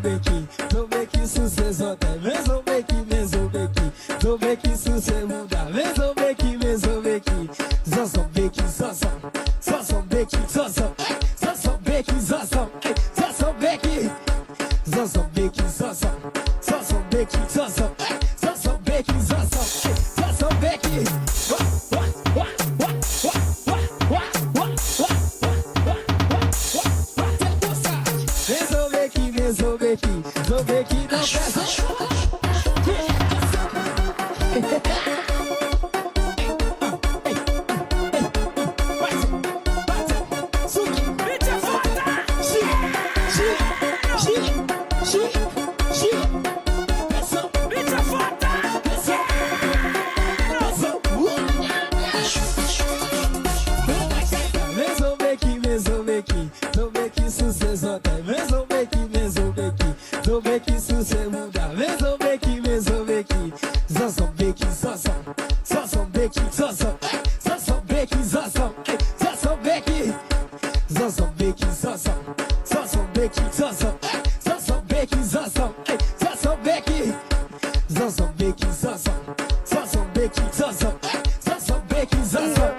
mezobeki, zobeki suse zote, mezobeki, mezobeki, zobeki suse muda, mezobeki, mezobeki, zozobeki, zozom, zozobeki, zozom, zozobeki, zozom, zozobeki, zozobeki, zozom, zozobeki, zozom, zozobeki, zozom, zozobeki. Mezobeki, zobeki não peça. Mezobeki, mezobeki, zobeki sucesota, mezobeki, mezobeki, zobeki sucemuda, mezobeki, mezobeki, zozobeki, zozom, zozobeki, zozom, zozobeki, zozom, zozobeki, zozobeki, zozom, zozobeki, zozom, zozobeki, zozom, zozobeki, zozobeki, zozom, zozobeki, zozom, zozobeki, zozom.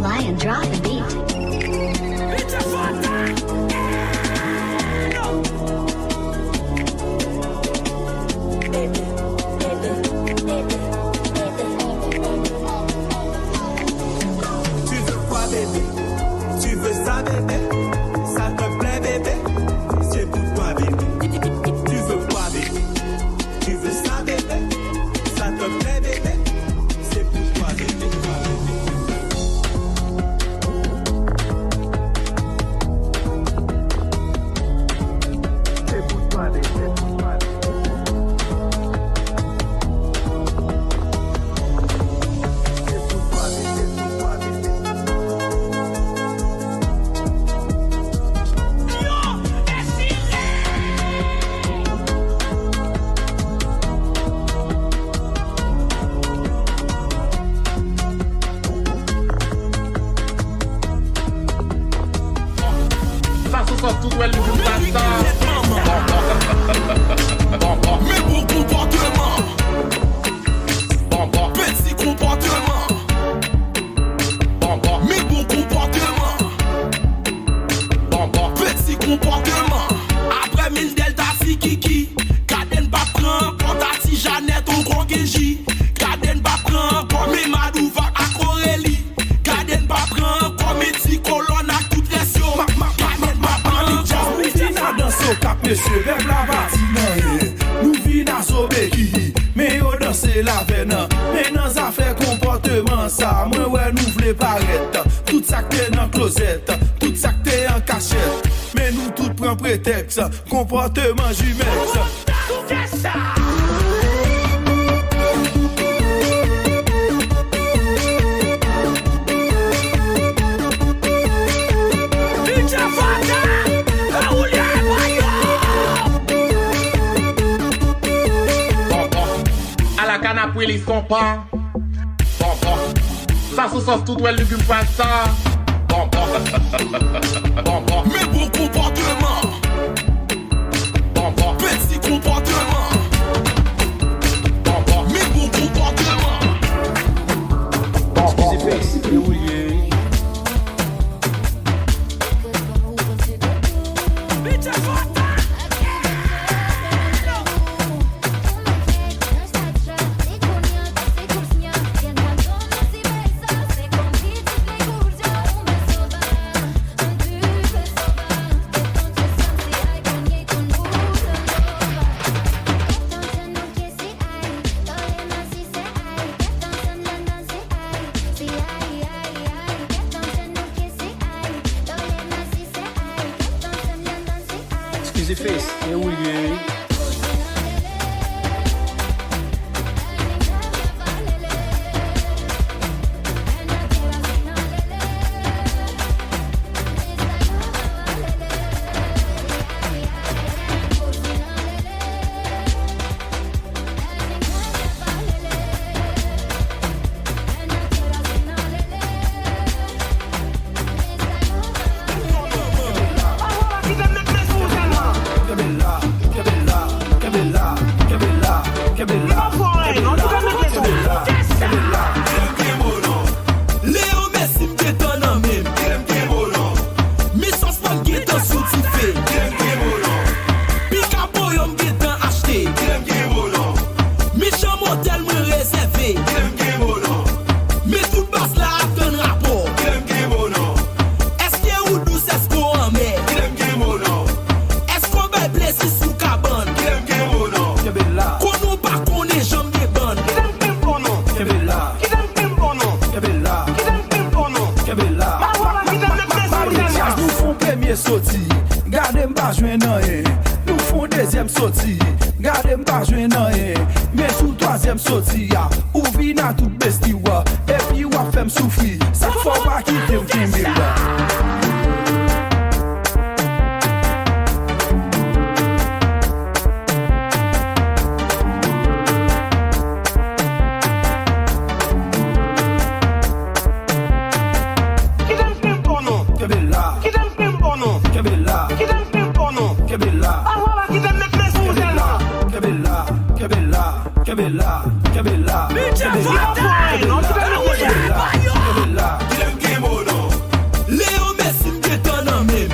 Lion, drop the beat. Tu veux quoi bébé? Tu veux ça bébé? Ça te plaît bébé? C'est pour toi bébé. Tu veux quoi bébé? Tu veux ça bébé? Ça te plaît bébé? C'est pour toi bébé. C'est pour toi bébé. Tout elle nous passe. Mais bon comportement. Petit comportement. Mais bon comportement. Petit comportement. Après mille delta si kiki. Kaden pas prend. Portati Jeannette on Kongeji. Kaden pas prend. Comme Madouva à Corelli. Kaden pas prend. Comme Eti Colonne à toutes les sions. Monsieur, vers la bâtiment, nous vîmes à Sobeki, mais on danse la veine, mais dans affaires comportement, ça, moi, ouais, nous voulons paraître, tout ça que t'es dans closette, tout ça que t'es en cachette, mais nous tout prenons prétexte, comportement jumex. Après les compas. Ça se sauce tout elle légume pas ça. Mais bon comportement. Petit comportement. Mais bon comportement. Excusez-moi, Face, e ou liye. Léo Messi m'getan nan mem. Mi sos pan getan souti fe. Pika boyo m'getan achete. Mi chan motel mwen rezerve. Mi tout bas la atan rapport. Eske ou dous esko an mer. Esko bel plesi sou kaban. Konou pa konen jam de ban. Nou fon premye soti, gade mba jwen nan yen. Nou fon dezyem soti, gade mba jwen nan yen. Men sou toazyem soti ya, ou vina tout besti wa. Epi wap fem soufri, sa fwa pa kite m kembe wa. Léo Messi m'getan nan mem.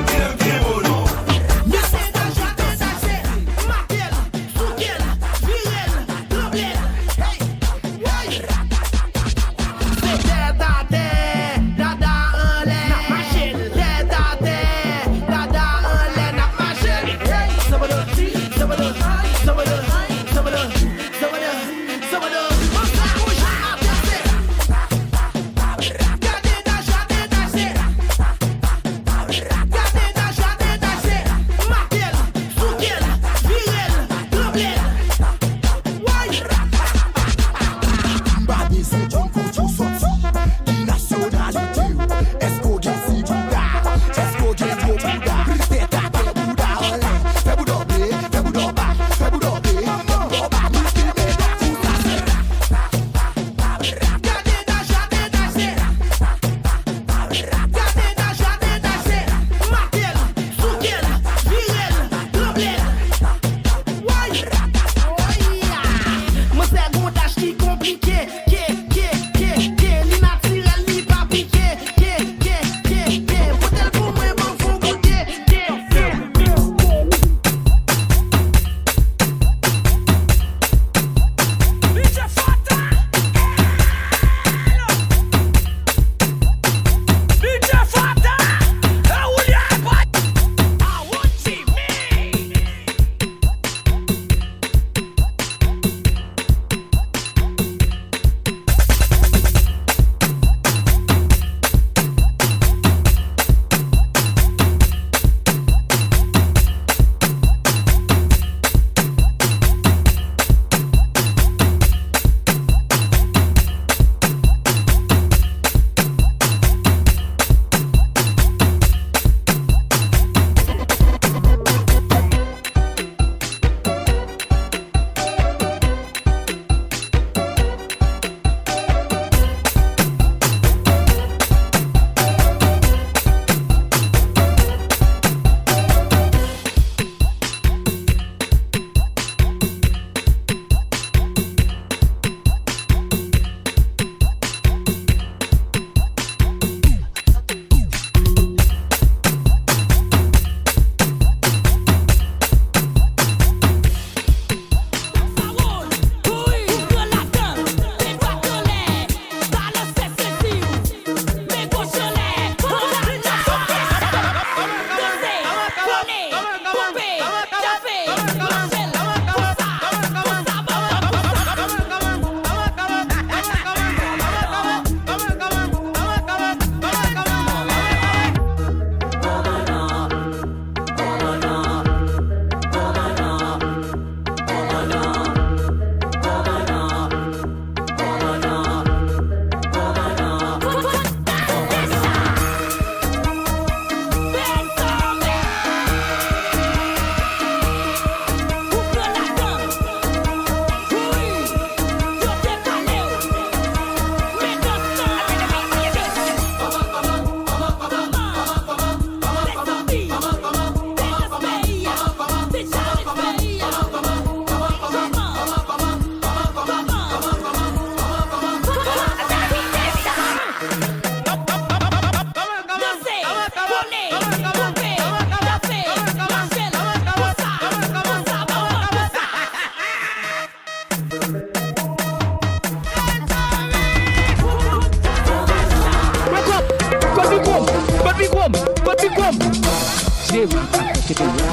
J'ai ma café qui est là.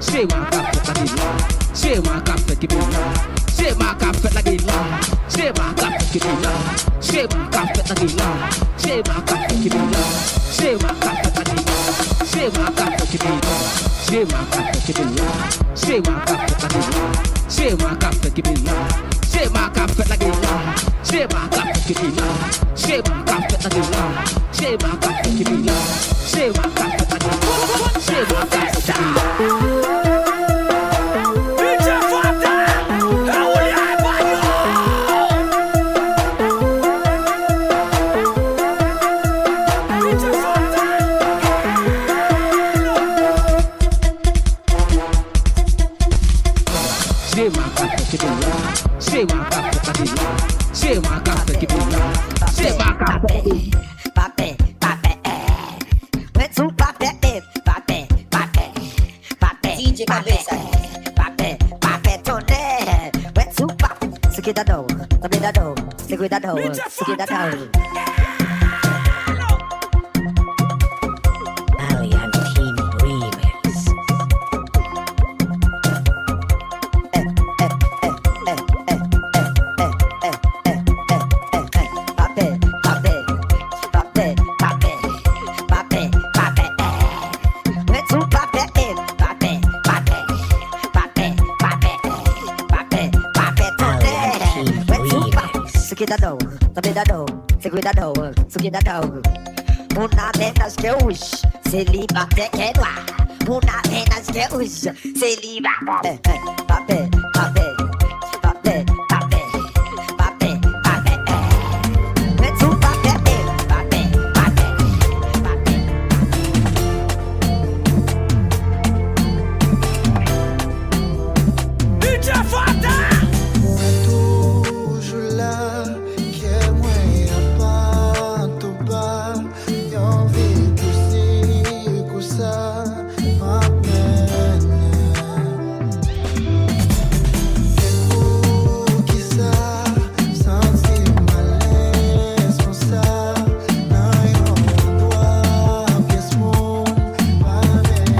J'ai ma café la guilla. J'ai ma café qui est là. J'ai ma café la guilla. J'ai ma café qui est là. J'ai ma café la guilla. J'ai ma café qui est là. J'ai ma café la guilla. J'ai ma café qui est là. J'ai ma café qui est là. J'ai ma café la guilla. J'ai ma café qui est là. J'ai ma café la guilla. J'ai ma café qui est là. J'ai ma café la guilla. J'ai ma café qui est là. J'ai ma café la guilla. J'ai ma café qui est là. J'ai ma café qui est là. J'ai ma café la guilla. J'ai ma café qui est là. J'ai ma café. Papé, papé, mais tu papé, papé, papé, papé, DJ cabeça, papé, papé, toné, mais tu papé, se cuidado, também dado, se cuidado, se cuidado. Alien Team Remix. Papé, papé, papé, papé, papé, papé, mais tu papé, papé, papé, papé, papé, papé, papé, toné, mais tu papé, se cuidado, também dado, se cuidado, se cuidado. Una menos que hoje, se limpa até que é lá. Una menos que hoje, se limpa. Papé, papé, papé, papé, papé, papé, mais tu papé, papé, papé, papé. DJ Fata! Toujours là, que é moi pas tout bas, y'en vit aussi que ça m'amène. Qui ça, sentir malaise pour ça, n'a y'en doit, qu'est-ce mon m'amène.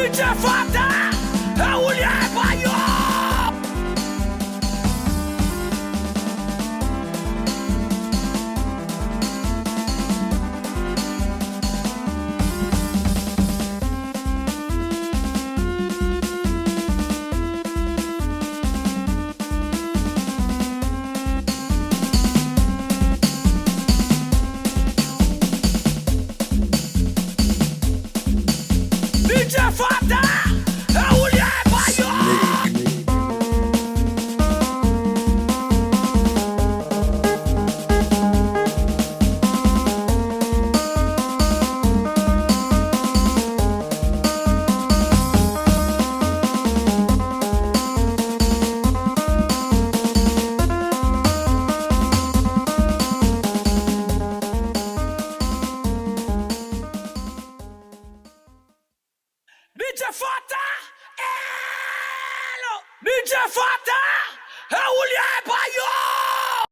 DJ Fata! É o William!